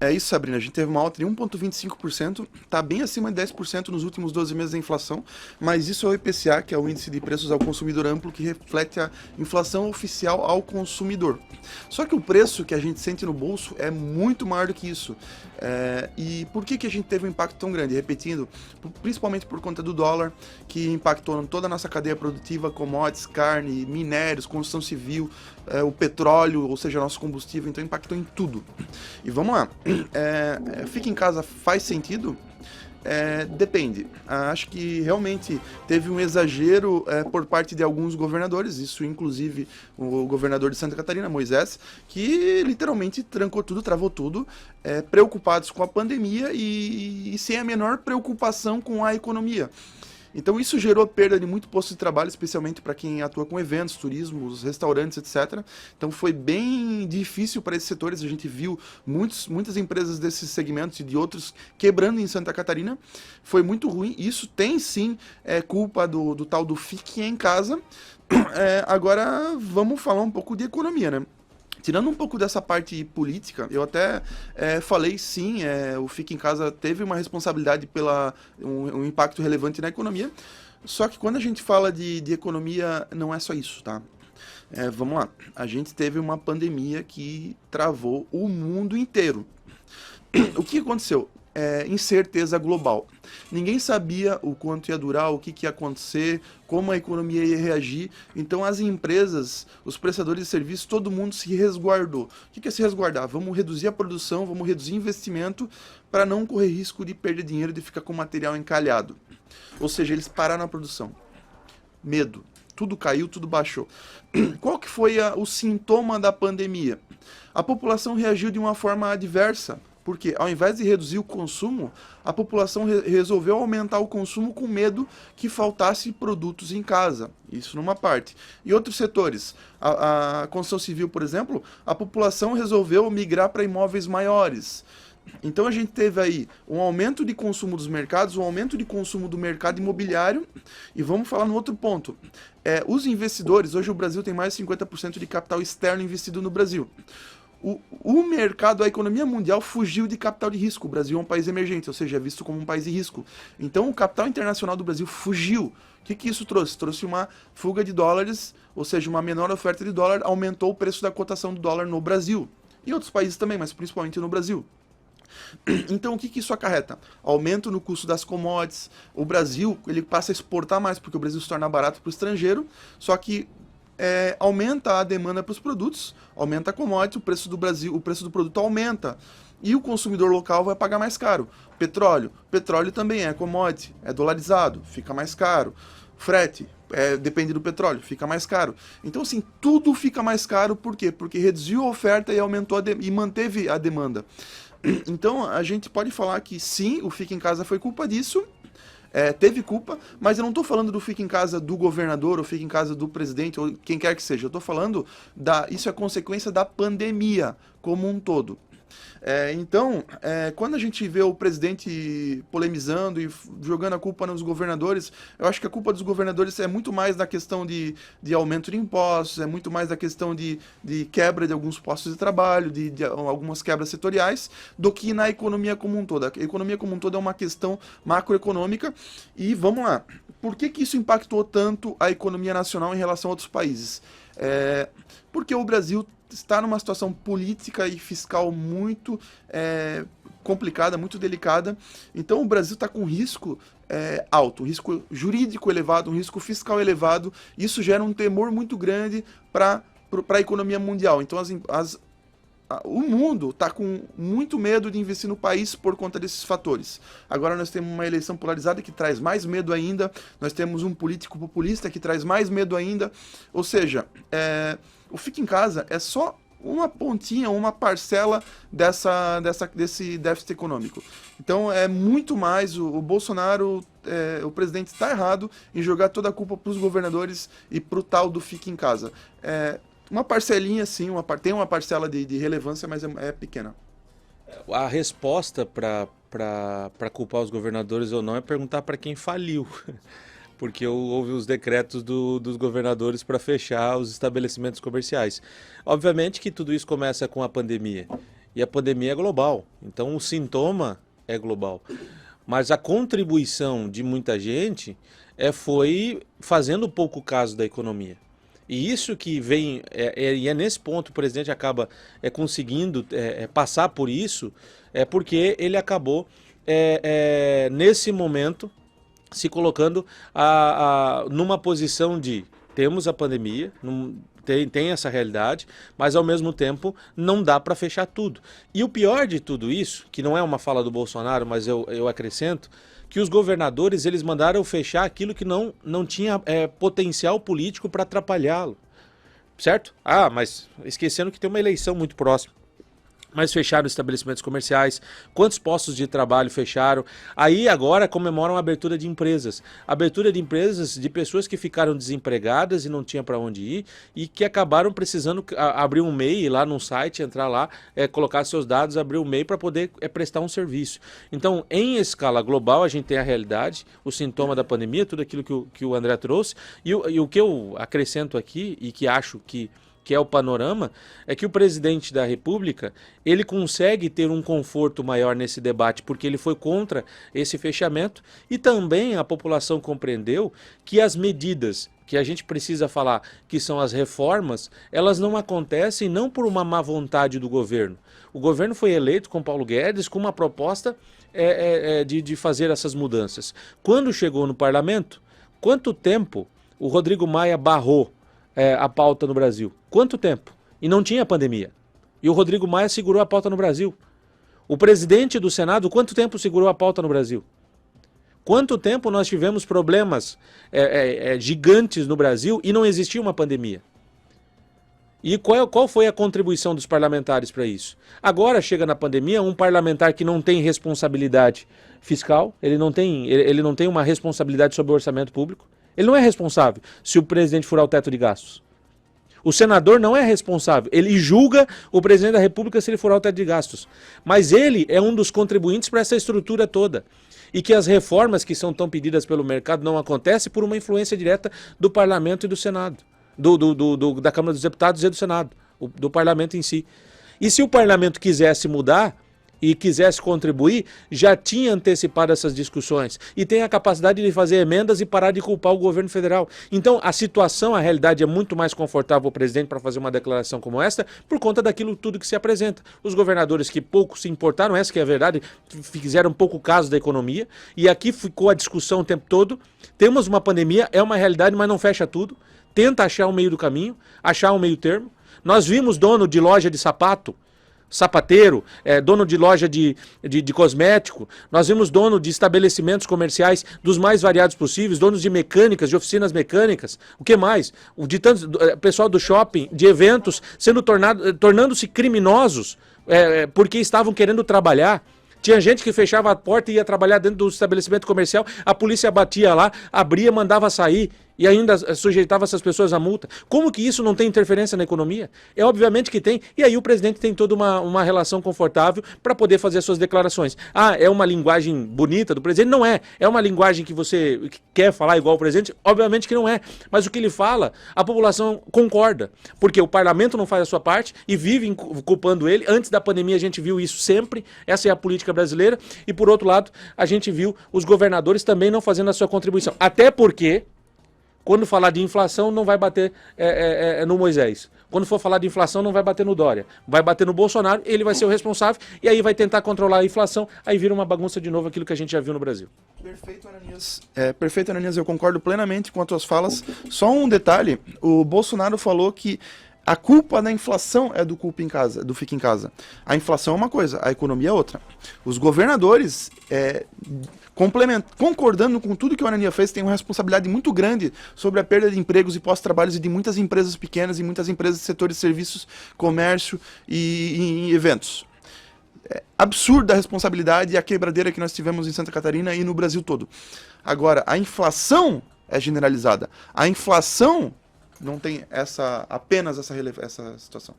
É isso, Sabrina. A gente teve uma alta de 1,25%, está bem acima de 10% nos últimos 12 meses da inflação, mas isso é o IPCA, que é o Índice de Preços ao Consumidor Amplo, que reflete a inflação oficial ao consumidor. Só que o preço que a gente sente no bolso é muito maior do que isso. E por que a gente teve um impacto tão grande? Repetindo, principalmente por conta do dólar, que impactou toda a nossa cadeia produtiva, commodities, carne, minérios, construção civil, o petróleo, ou seja, nosso combustível, então impactou em tudo. E vamos lá, fica em casa faz sentido? Depende. Acho que realmente teve um exagero por parte de alguns governadores, isso inclusive o governador de Santa Catarina, Moisés, que literalmente trancou tudo, travou tudo, preocupados com a pandemia e sem a menor preocupação com a economia. Então isso gerou perda de muito posto de trabalho, especialmente para quem atua com eventos, turismo, os restaurantes, etc. Então foi bem difícil para esses setores. A gente viu muitas empresas desses segmentos e de outros quebrando em Santa Catarina. Foi muito ruim. Isso tem sim culpa do tal do fique em casa. Agora vamos falar um pouco de economia, né? Tirando um pouco dessa parte política, eu até falei sim, o Fica em Casa teve uma responsabilidade pela um impacto relevante na economia, só que quando a gente fala de economia, não é só isso, tá? Vamos lá, a gente teve uma pandemia que travou o mundo inteiro. O que aconteceu? Incerteza global. Ninguém sabia o quanto ia durar, o que ia acontecer, como a economia ia reagir. Então as empresas, os prestadores de serviços, todo mundo se resguardou. O que é se resguardar? Vamos reduzir a produção, vamos reduzir o investimento para não correr risco de perder dinheiro, de ficar com o material encalhado. Ou seja, eles pararam a produção. Medo. Tudo caiu, tudo baixou. Qual que foi o sintoma da pandemia? A população reagiu de uma forma adversa. Porque ao invés de reduzir o consumo, a população resolveu aumentar o consumo com medo que faltasse produtos em casa. Isso numa parte. E outros setores, a construção civil, por exemplo, a população resolveu migrar para imóveis maiores. Então a gente teve aí um aumento de consumo dos mercados, um aumento de consumo do mercado imobiliário. E vamos falar no outro ponto. Os investidores, hoje o Brasil tem mais de 50% de capital externo investido no Brasil. O mercado, a economia mundial fugiu de capital de risco. O Brasil é um país emergente, ou seja, é visto como um país de risco. Então o capital internacional do Brasil fugiu. O que isso trouxe? Trouxe uma fuga de dólares, ou seja, uma menor oferta de dólar, aumentou o preço da cotação do dólar no Brasil. E outros países também, mas principalmente no Brasil. Então o que isso acarreta? Aumento no custo das commodities. O Brasil ele passa a exportar mais, porque o Brasil se torna barato para o estrangeiro, só que aumenta a demanda para os produtos, aumenta a commodity, o preço do produto aumenta. E o consumidor local vai pagar mais caro. Petróleo também é commodity, é dolarizado, fica mais caro. Frete, depende do petróleo, fica mais caro. Então, assim, tudo fica mais caro, por quê? Porque reduziu a oferta e aumentou e manteve a demanda. Então, a gente pode falar que sim, o Fica em Casa foi culpa disso, teve culpa, mas eu não estou falando do fica em casa do governador, ou fica em casa do presidente, ou quem quer que seja. Eu estou falando isso é consequência da pandemia como um todo. Então, quando a gente vê o presidente polemizando e jogando a culpa nos governadores, eu acho que a culpa dos governadores é muito mais da questão de aumento de impostos, é muito mais da questão de quebra de alguns postos de trabalho, de algumas quebras setoriais, do que na economia como um todo. A economia como um todo é uma questão macroeconômica e vamos lá. Por que isso impactou tanto a economia nacional em relação a outros países? Porque o Brasil está numa situação política e fiscal muito complicada, muito delicada. Então o Brasil está com um risco alto, um risco jurídico elevado, um risco fiscal elevado. Isso gera um temor muito grande para a economia mundial. Então o mundo está com muito medo de investir no país por conta desses fatores. Agora nós temos uma eleição polarizada que traz mais medo ainda, nós temos um político populista que traz mais medo ainda, ou seja, o Fica em Casa é só uma pontinha, uma parcela desse déficit econômico. Então é muito mais, o Bolsonaro, o presidente está errado em jogar toda a culpa para os governadores e para o tal do Fica em Casa. Uma parcelinha, sim, tem uma parcela de relevância, mas é pequena. A resposta para culpar os governadores ou não é perguntar para quem faliu. Porque houve os decretos dos governadores para fechar os estabelecimentos comerciais. Obviamente que tudo isso começa com a pandemia. e a pandemia é global. Então o sintoma é global. Mas a contribuição de muita gente foi fazendo pouco caso da economia. E isso que vem, e é nesse ponto que o presidente acaba conseguindo passar por isso, porque ele acabou, nesse momento, se colocando numa posição de temos a pandemia, tem essa realidade, mas ao mesmo tempo não dá para fechar tudo. E o pior de tudo isso, que não é uma fala do Bolsonaro, mas eu acrescento, que os governadores eles mandaram fechar aquilo que não tinha potencial político para atrapalhá-lo, certo? Ah, mas esquecendo que tem uma eleição muito próxima. Mas fecharam estabelecimentos comerciais, quantos postos de trabalho fecharam? Aí agora comemoram a abertura de empresas. Abertura de empresas de pessoas que ficaram desempregadas e não tinham para onde ir e que acabaram precisando abrir um MEI lá num site, entrar lá, colocar seus dados, abrir um MEI para poder prestar um serviço. Então, em escala global, a gente tem a realidade, o sintoma da pandemia, tudo aquilo que o André trouxe, e o que eu acrescento aqui e que acho que é o panorama, é que o presidente da República, ele consegue ter um conforto maior nesse debate, porque ele foi contra esse fechamento, e também a população compreendeu que as medidas que a gente precisa falar, que são as reformas, elas não acontecem não por uma má vontade do governo. O governo foi eleito com Paulo Guedes com uma proposta de fazer essas mudanças. Quando chegou no parlamento, quanto tempo o Rodrigo Maia barrou a pauta no Brasil? Quanto tempo? E não tinha pandemia. E o Rodrigo Maia segurou a pauta no Brasil. O presidente do Senado, quanto tempo segurou a pauta no Brasil? Quanto tempo nós tivemos problemas gigantes no Brasil e não existia uma pandemia? E qual foi a contribuição dos parlamentares para isso? Agora chega na pandemia um parlamentar que não tem responsabilidade fiscal, ele não tem uma responsabilidade sobre o orçamento público. Ele não é responsável se o presidente furar o teto de gastos. O senador não é responsável. Ele julga o presidente da República se ele furar o teto de gastos. Mas ele é um dos contribuintes para essa estrutura toda. E que as reformas que são tão pedidas pelo mercado não acontecem por uma influência direta do parlamento e do Senado. Da Câmara dos Deputados e do Senado. Do parlamento em si. E se o parlamento quisesse mudar e quisesse contribuir, já tinha antecipado essas discussões e tem a capacidade de fazer emendas e parar de culpar o governo federal. Então a situação, a realidade é muito mais confortável ao presidente para fazer uma declaração como esta por conta daquilo tudo que se apresenta. Os governadores que pouco se importaram, essa que é a verdade, fizeram pouco caso da economia e aqui ficou a discussão o tempo todo. Temos uma pandemia, é uma realidade, mas não fecha tudo. Tenta achar um meio do caminho, achar um meio termo. Nós vimos dono de loja de sapateiro, dono de loja de cosmético, nós vimos dono de estabelecimentos comerciais dos mais variados possíveis, donos de mecânicas, de oficinas mecânicas, o que mais? Pessoal do shopping, de eventos, tornando-se criminosos porque estavam querendo trabalhar. Tinha gente que fechava a porta e ia trabalhar dentro do estabelecimento comercial, a polícia batia lá, abria, mandava sair e ainda sujeitava essas pessoas à multa. Como que isso não tem interferência na economia? Obviamente que tem, e aí o presidente tem toda uma relação confortável para poder fazer as suas declarações. Ah, é uma linguagem bonita do presidente? Não é. É uma linguagem que você quer falar igual o presidente? Obviamente que não é. Mas o que ele fala, a população concorda, porque o parlamento não faz a sua parte e vive culpando ele. Antes da pandemia a gente viu isso sempre, essa é a política brasileira, e por outro lado a gente viu os governadores também não fazendo a sua contribuição. Até porque quando falar de inflação, não vai bater no Moisés. Quando for falar de inflação, não vai bater no Dória. Vai bater no Bolsonaro, ele vai ser o responsável, e aí vai tentar controlar a inflação, aí vira uma bagunça de novo aquilo que a gente já viu no Brasil. Perfeito, Ananias. Perfeito, Ananias, eu concordo plenamente com as tuas falas. Só um detalhe, o Bolsonaro falou que a culpa da inflação é do Fica em Casa. A inflação é uma coisa, a economia é outra. Os governadores, concordando com tudo que o Ananias fez, têm uma responsabilidade muito grande sobre a perda de empregos e pós-trabalhos e de muitas empresas pequenas e muitas empresas do setor de serviços, comércio e eventos. É absurda a responsabilidade e a quebradeira que nós tivemos em Santa Catarina e no Brasil todo. Agora, a inflação é generalizada. A inflação não tem apenas essa situação.